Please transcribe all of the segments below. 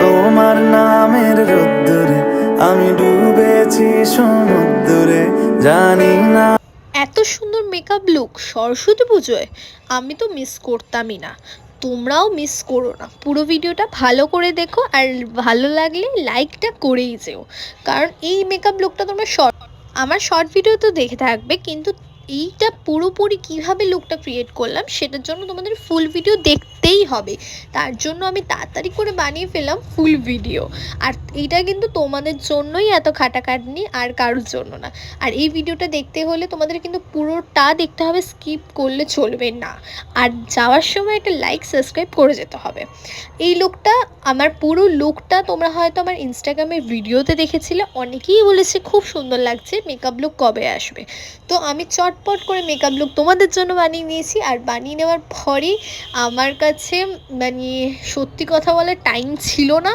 তোমার নামের রোদ্দুরে আমি ডুবেছি সমুদ্রে, জানি না। এত সুন্দর মেকআপ লুক সরস্বতী পুজোয় আমি তো মিস করতামই না। তোমরাও মিস করো না, পুরো ভিডিওটা ভালো করে দেখো আর ভালো লাগলে লাইকটা করেই যেও, কারণ এই মেকআপ লুকটা তোমরা আমার শর্ট ভিডিও তো দেখে থাকবে, কিন্তু এইটা পুরোপুরি কিভাবে লুকটা ক্রিয়েট করলাম সেটার জন্য তোমাদের ফুল ভিডিও দেখতেই হবে। তার জন্য আমি তাড়াতাড়ি করে বানিয়ে ফেললাম ফুল ভিডিও। আর এইটা কিন্তু তোমাদের জন্যই এত খাটাখাটনি, আর কারোর জন্য না। আর এই ভিডিওটা দেখতে হলে তোমাদের কিন্তু পুরোটা দেখতে হবে, স্কিপ করলে চলবে না। আর যাওয়ার সময় একটা লাইক সাবস্ক্রাইব করে যেতে হবে। এই লুকটা, আমার পুরো লুকটা তোমরা হয়তো আমার ইনস্টাগ্রামের ভিডিওতে দেখেছিলে, অনেকেই বলেছে খুব সুন্দর লাগছে, মেকআপ লুক কবে আসবে। তো আমি চটপট করে মেকআপ লুক তোমাদের জন্য বানিয়ে নিয়েছি। আর বানিয়ে নেওয়ার পরেই আমার কাছে মানে সত্যি কথা বলার টাইম ছিল না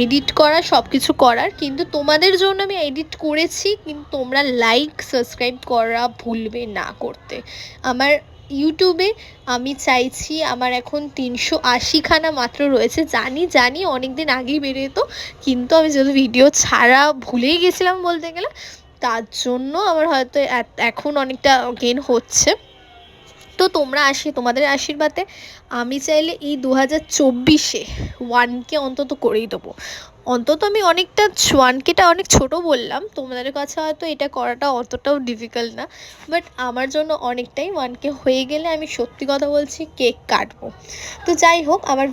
এডিট করা, সব কিছু করার, কিন্তু তোমাদের জন্য আমি এডিট করেছি। কিন্তু তোমরা লাইক সাবস্ক্রাইব করা ভুলবে না করতে। আমার ইউটিউবে আমি চাইছি, আমার এখন 380খানা মাত্র রয়েছে। জানি অনেক দিন আগেই বেরিয়ে যেত, কিন্তু আমি যদি ভিডিও ছাড়া ভুলেই গেছিলাম বলতে গেলে, তার জন্য আমার হয়তো এখন অনেকটা গেন হচ্ছে। তো তোমরা তোমাদের আশীর্বাদে আমি চাইলে এই 2024-এ 1K অন্তত করেই দেবো। অন্তত আমি অনেকটা 1Kটা অনেক ছোট বললাম, তোমাদের কাছে হয়তো এটা করাটা অতটাও ডিফিকাল্ট না, বাট আমার জন্য অনেকটাই। 1K হয়ে গেলে আমি সত্যি কথা বলছি কেক কাটবো। তো যাই হোক, আমার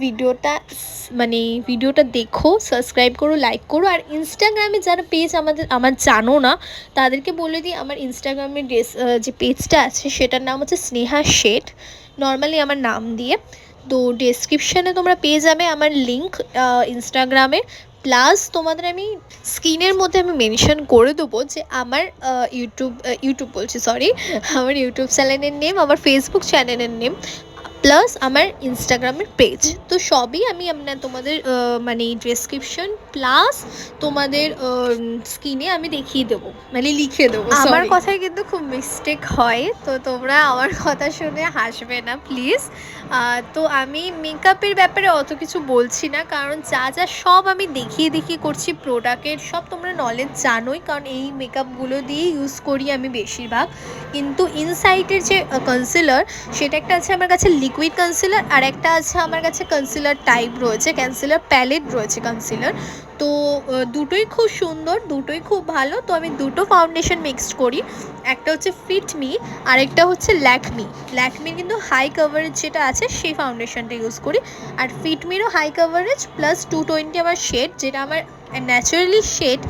ভিডিওটা দেখো, সাবস্ক্রাইব করো, লাইক করো। আর ইনস্টাগ্রামে যারা পেজ আমার জানো না, তাদেরকে বলে দিই, আমার ইনস্টাগ্রামের যে পেজটা আছে সেটার নাম হচ্ছে স্নেহা শেঠ, নর্মালি আমার নাম দিয়ে। তো ডেসক্রিপশানে তোমরা পেয়ে যাবে আমার লিঙ্ক ইনস্টাগ্রামে। প্লাস তোমাদের আমি স্ক্রিনের মধ্যে আমি মেনশন করে দেবো যে আমার ইউটিউব বলছি, সরি, আমার ইউটিউব চ্যানেলের নেম, আমার ফেসবুক চ্যানেলের নেম, প্লাস আমার ইনস্টাগ্রামের পেজ। তো সবই আমি তোমাদের ডেসক্রিপশন প্লাস তোমাদের স্ক্রিনে আমি দেখিয়ে দেবো, লিখে দেবো। আমার কথায় কিন্তু খুব মিস্টেক হয়, তো তোমরা আমার কথা শুনে হাসবে না প্লিজ। তো আমি মেকআপের ব্যাপারে অত কিছু বলছি না, কারণ যা সব আমি দেখিয়ে করছি প্রোডাক্টের, সব তোমরা নলেজ জানোই, কারণ এই মেকআপগুলো দিয়েই ইউজ করি আমি বেশিরভাগ। কিন্তু ইনসাইটের যে কনসিলার, সেটা একটা আছে আমার কাছে লিকুইড কনসিলার, আর একটা আছে আমার কাছে কনসিলার টাইপ রয়েছে, কনসিলার প্যালেট রয়েছে কনসিলার। তো দুটোই খুব সুন্দর, দুটোই খুব ভালো। তো আমি দুটো ফাউন্ডেশন মিক্সড করি, একটা হচ্ছে ফিটমি আর একটা হচ্ছে ল্যাকমির কিন্তু হাই কাভারেজ যেটা আছে সেই ফাউন্ডেশনটা ইউজ করি। আর ফিটমিরও হাই কাভারেজ প্লাস 220 আমার শেড, যেটা আমার ন্যাচারালি শেড,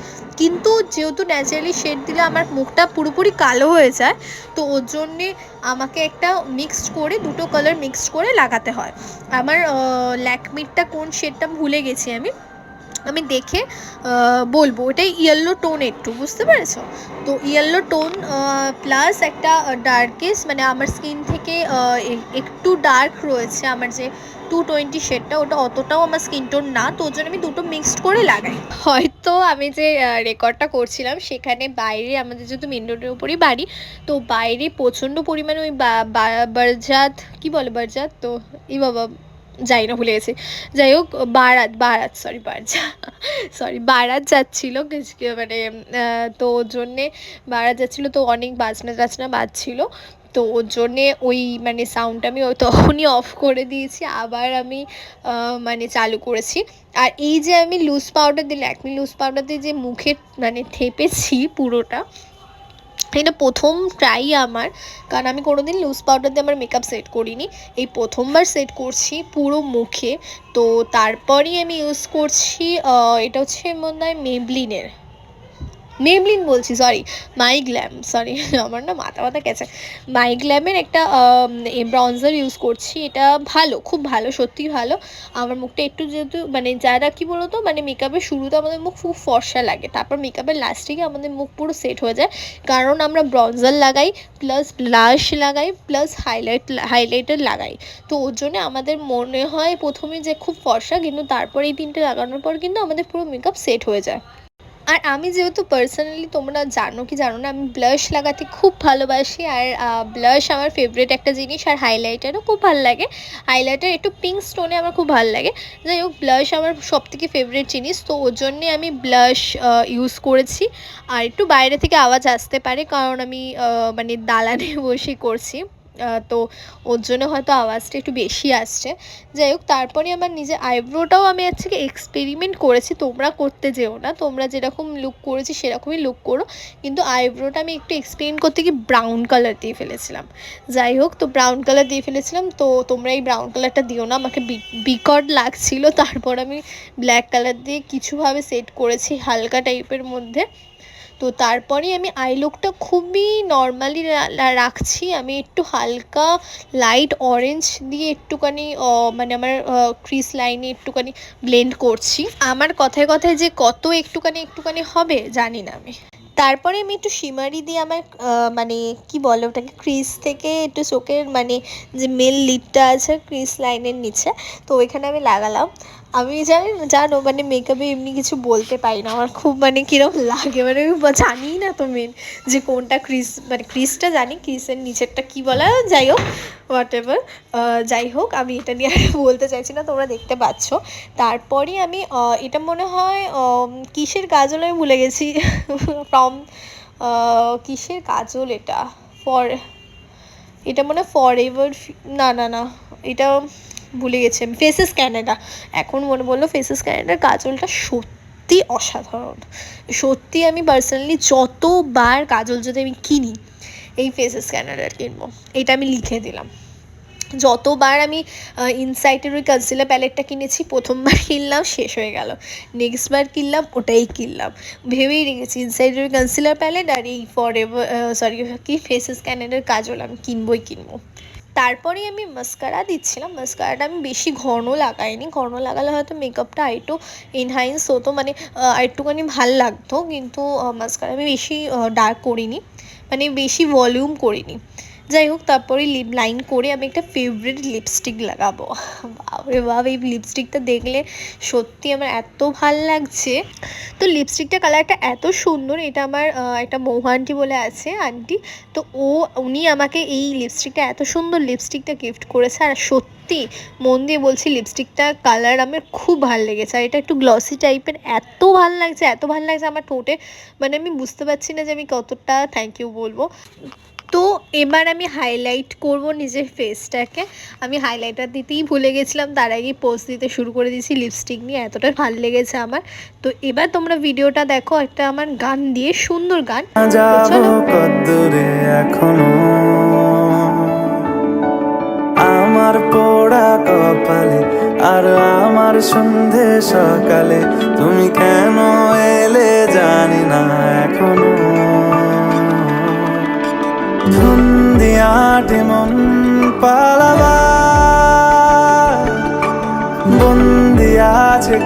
কিন্তু যেহেতু ন্যাচারালি শেড দিলে আমার মুখটা পুরোপুরি কালো হয়ে যায়, তো ওর জন্যে আমাকে একটা মিক্সড করে, দুটো কালার মিক্সড করে লাগাতে হয়। আমার ল্যাকমিরটা কোন শেডটা ভুলে গেছি আমি দেখে বলবো। ওটাই ইয়েলো টোন, একটু বুঝতে পেরেছো? তো ইয়েলো টোন প্লাস একটা ডার্কেস্ট, আমার স্কিন থেকে একটু ডার্ক রয়েছে আমার যে 220 শেডটা, ওটা অতটাও আমার স্কিন টোন না, তো ওর জন্য আমি দুটো মিক্সড করে লাগাই। হয়তো আমি যে রেকর্ডটা করছিলাম সেখানে বাইরে, আমাদের যেহেতু মেন রোডের উপরেই বাড়ি, তো বাইরে প্রচণ্ড পরিমাণে ওই বারজাত, কি বলে বারজাত, তো এই বাবা যাই না, ভুলে গেছি। যাই হোক, বারাত যাচ্ছিলো, তো ওর জন্যে বারাত যাচ্ছিলো, তো অনেক বাজনা টাজনা বাজছিলো। তো ওর জন্যে ওই সাউন্ডটা আমি তখনই অফ করে দিয়েছি, আবার আমি চালু করেছি। আর এই যে আমি লুজ পাউডার দিই, ল্যাকমি লুজ পাউডার দিয়ে যে মুখে থেপেছি পুরোটা, এটা প্রথম ট্রাই আমার, কারণ আমি কোনোদিন লুজ পাউডার দিয়ে আমার মেকআপ সেট করিনি, এই প্রথমবার সেট করছি পুরো মুখে। তো তারপরই আমি ইউজ করছি, এটা হচ্ছে মনে হয় মেবলিন বলছি, সরি, মাইগ্ল্যাম, সরি, আমার না মাথা গেছে। মাইগ্ল্যামের একটা ব্রঞ্জার ইউজ করছি, এটা ভালো, খুব ভালো, সত্যিই ভালো। আমার মুখটা একটু, যেহেতু যারা কী বলো তো, মেকআপের শুরুতে আমাদের মুখ খুব ফর্সা লাগে, তারপর মেকআপের লাস্টে গিয়ে আমাদের মুখ পুরো সেট হয়ে যায়, কারণ আমরা ব্রঞ্জার লাগাই, প্লাস ব্লাশ লাগাই, প্লাস হাইলাইটার লাগাই। তো ওর জন্য আমাদের মনে হয় প্রথমে যে খুব ফর্সা, কিন্তু তারপর এই তিনটে লাগানোর পর কিন্তু আমাদের পুরো মেকআপ সেট হয়ে যায়। আর আমি যেহেতু পার্সোনালি, তোমরা জানো কি জানো না, আমি ব্লাশ লাগাতে খুব ভালোবাসি। আর ব্লাশ আমার ফেভারিট একটা জিনিস। আর হাইলাইটারও খুব ভালো লাগে, হাইলাইটার একটু পিঙ্ক স্টোনে আমার খুব ভালো লাগে। যাই হোক, ব্লাশ আমার সবথেকে ফেভারিট জিনিস, তো ওর জন্যে আমি ব্লাশ ইউজ করেছি। আর একটু বাইরে থেকে আওয়াজ আসতে পারে, কারণ আমি মানে দালানে বসে করছি, তো ওর জন্য হয়তো আওয়াজটা একটু বেশি আসছে। যাই হোক, তারপরে আমার নিজের আইব্রোটাও আমি আজকে এক্সপেরিমেন্ট করেছি। তোমরা করতে যেও না, তোমরা যেরকম লুক করেছি সেরকমই লুক করো, কিন্তু আইব্রোটা আমি একটু এক্সপেরিমেন্ট করতে গিয়ে ব্রাউন কালার দিয়ে ফেলেছিলাম। যাই হোক, তো ব্রাউন কালার দিয়ে ফেলেছিলাম, তো তোমরা এই ব্রাউন কালারটা দিও না, আমাকে বিকট লাগছিল। তারপর আমি ব্ল্যাক কালার দিয়ে কিছুভাবে সেট করেছি হালকা টাইপের মধ্যে। তো তারপরে আমি আই লুকটা খুবই নর্মালি রাখছি। আমি একটু হালকা লাইট অরেঞ্জ দিয়ে একটুখানি মানে আমার ক্রিস লাইনে একটুখানি ব্লেন্ড করছি। আমার কথায় কথায় যে কত একটুখানি একটুখানি হবে জানি না আমি। তারপরে আমি একটু শিমারি দিয়ে আমার মানে কি বলে ওটাকে, ক্রিস থেকে একটু চোখের মানে যে মেল লিডটা আছে ক্রিস লাইনের নিচে, তো ওইখানে আমি লাগালাম। আমি জানো মানে মেকআপে এমনি কিছু বলতে পারি না, আমার খুব মানে কীরকম লাগে, মানে আমি জানি না তো মেন যে কোনটা ক্রিস, মানে ক্রিসটা জানি, ক্রিসের নিচেরটা কী বলা, যাই হোক হোয়াট এভার। যাই হোক, আমি এটা নিয়ে আর বলতে চাইছি না, তোমরা দেখতে পাচ্ছ। তারপরে আমি এটা মনে হয় কিসের কাজল আমি ভুলে গেছি ফ্রম কিসের কাজল এটা, এটা মনে হয় ফর এভার, না না না, এটা ভুলে গেছি আমি, ফেসেস ক্যানাডা। এখন মনে বললো ফেসেস ক্যানাডার কাজলটা সত্যি অসাধারণ। সত্যি আমি পার্সোনালি যতবার কাজল যদি আমি কিনি, এই ফেসেস ক্যানাডার কিনবো, এটা আমি লিখে দিলাম। যতবার আমি ইনসাইটের ওই কনসিলার প্যালেটটা কিনেছি, প্রথমবার কিনলাম শেষ হয়ে গেল, নেক্সট বার কিনলাম ওটাই কিনলাম, ভেবেই রেখেছি ইনসাইটের ওই কনসিলার প্যালেট আর এই কি ফেসেস ক্যানাডার কাজল আমি কিনবো। তারপরে আমি মাস্কারা দিচ্ছিলাম। মাস্কারাটা আমি বেশি ঘন লাগাইনি, ঘন লাগালে হয়তো মেকআপটা আরেকটু এনহান্স হতো, মানে আরেকটুখানি ভাল লাগতো, কিন্তু মাস্কারা আমি বেশি ডার্ক করিনি, মানে বেশি ভলিউম করিনি। যাই হোক, তারপরে লিপ লাইন করে আমি একটা ফেভারিট লিপস্টিক লাগাবো। বাবরে বাব, এই লিপস্টিকটা দেখলে সত্যি আমার এত ভাল লাগছে। তো লিপস্টিকটা কালারটা এত সুন্দর, এটা আমার একটা মহু আন্টি বলে আছে আন্টি, তো উনি আমাকে এই লিপস্টিকটা, এত সুন্দর লিপস্টিকটা গিফট করেছে। আর সত্যি মন দিয়ে বলছি, লিপস্টিকটা কালার আমার খুব ভালো লেগেছে। আর এটা একটু গ্লসি টাইপের, এত ভালো লাগছে আমার ঠোঁটে, মানে আমি বুঝতে পারছি না যে আমি কতটা থ্যাংক ইউ বলবো। তো এবার আমি হাইলাইট করব নিজের ফেসটাকে। আমি হাইলাইটার দিতেই ভুলে গেছিলাম, তার আগে পোজ দিতে শুরু করে দিয়েছি লিপস্টিক নিয়ে, এতটা ভালো লেগেছে আমার। তো এবার তোমরা ভিডিওটা দেখো একটা আমার গান দিয়ে, সুন্দর গান। যাবো কদ্দূরে এখনো আমার পোড়া কপালে, আর আমার সন্ধে সকালে তুমি কেন এলে জানি না এখনো। ধুন্দিয়াটে মন পালাবার বন্দি আছে।